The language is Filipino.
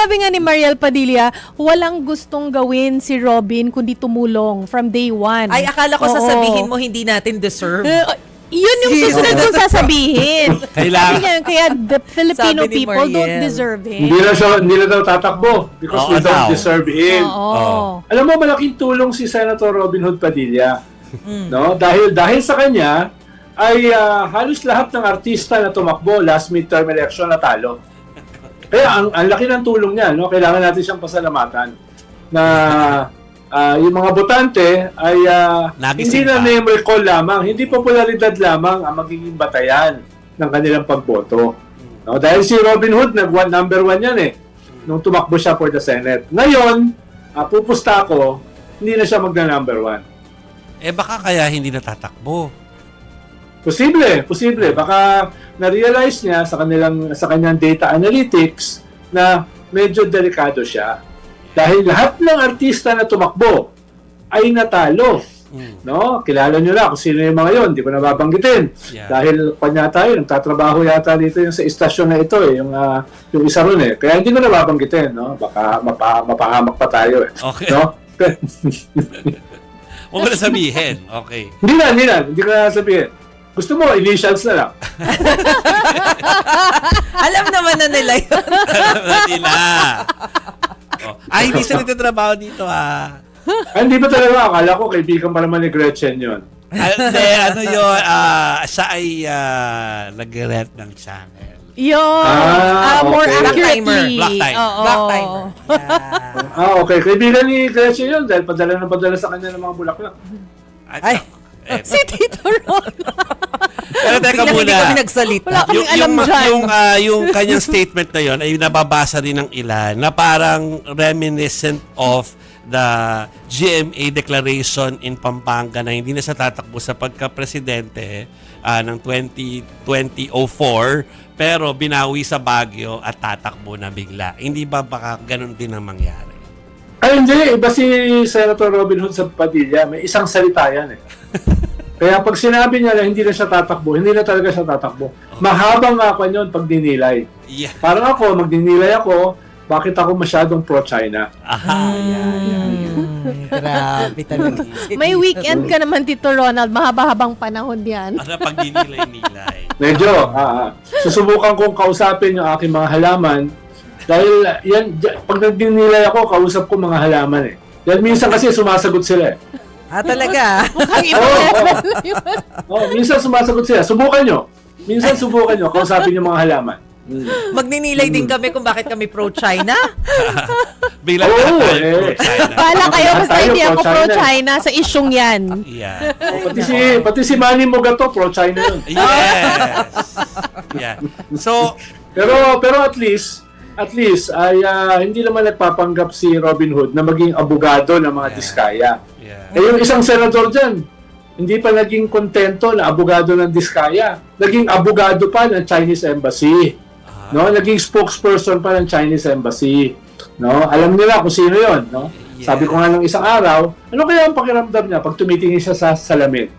sabi nga ni Mariel Padilla, walang gustong gawin si Robin kundi tumulong from day one. Ay, akala ko Oo. sasabihin mo hindi natin deserve. Yun yung susunod kong sasabihin. Kailangan. Sabi niya, kaya the Filipino Sabi ni people don't Mariel. deserve him. Hindi na daw tatakbo because Oo we don't daw. deserve him. Oo. Alam mo, malaking tulong si Senator Robin Hood Padilla. No? Dahil sa kanya, ay halos lahat ng artista na tumakbo last midterm election natalo. Kaya ang laki ng tulong niya, no? Kailangan natin siyang pasalamatan na yung mga botante ay hindi Nagising na pa. name recall lamang, hindi popularidad lamang ang magiging batayan ng kanilang pagboto. No? Dahil si Robin Hood, number one yan nung tumakbo siya for the Senate. Ngayon, pupusta ako, hindi na siya magna-number one. Baka kaya hindi natatakbo. Posible. Baka na-realize niya sa kanyang data analytics na medyo delikado siya. Dahil lahat ng artista na tumakbo ay natalo. No? Kilala niyo na kung sino yung mga yon, hindi ko na babanggitin. Yeah. Dahil kanya tayo, nagtatrabaho yata dito yung sa istasyon na ito yung isa ron Kaya hindi ko na babanggitin, no? Baka mapahamak pa tayo Okay. No? Huwag mo na sabihin. Okay. Hindi ko na sabihin. Gusto mo, initials na lang. Alam naman na nila yun. Alam na nila. Hindi siya nagtatrabaho dito Hindi ba talaga? Akala ko kaibigan pa naman ni Gretchen yun. Hindi, ano yun, siya ay nag-rent ng channel. Yun. More okay. accurately. Black timer. Oo. Black timer. Yeah. Okay. Kaibigan ni Gretchen yun dahil padala sa kanya ng mga bulaklak. Ay. Si Tito Ron. Pero teka Biglang hindi muna. kami nagsalita. Wala kaming alam dyan. Yung kanyang statement na yon ay nababasa rin ng ilan na parang reminiscent of the GMA declaration in Pampanga na hindi na siya tatakbo sa pagka-presidente ng 2004 pero binawi sa Baguio at tatakbo na bigla. Hindi ba baka ganun din ang mangyari? Ay, hindi. Iba si Senator Robin Hood sa Padilla. May isang salita yan Kaya pag sinabi niya na hindi na siya tatakbo, hindi na talaga siya tatakbo. Mahabang nga yun pag dinilay. Yeah. Parang ako, magdinilay ako, bakit ako masyadong pro-China? Grabe talaga. May weekend ka naman, Tito Ronald. Mahaba-habang panahon yan. Ano pag dinilay-nilay? Medyo. Susubukan kong kausapin yung aking mga halaman. Dahil pag nagdinilay ako, kausap ko mga halaman Dahil minsan kasi sumasagot sila Talaga. Ang iba minsan sumasagot sila. Subukan nyo. Kausapin yung mga halaman. Magninilay din kami kung bakit kami pro-China. Bigla Oo, tayo China. Bala kayo, basta Tayo, hindi ako pro-China. pro-China sa isyong yan. Yeah. Pati si Manny Mogato, pro-China yun. Yes. Yeah. So, Pero at least ay hindi naman nagpapanggap si Robin Hood na maging abogado ng mga Diskaya. yeah. Yung isang senador dyan, hindi pa naging kontento na abogado ng Diskaya. Naging abogado pa ng Chinese Embassy. No, naging spokesperson pa ng Chinese Embassy. No, alam nila kung sino 'yon, no? Yeah. Sabi ko nga nung isang araw, ano kaya ang pakiramdam niya pag tumitingin siya sa salamin?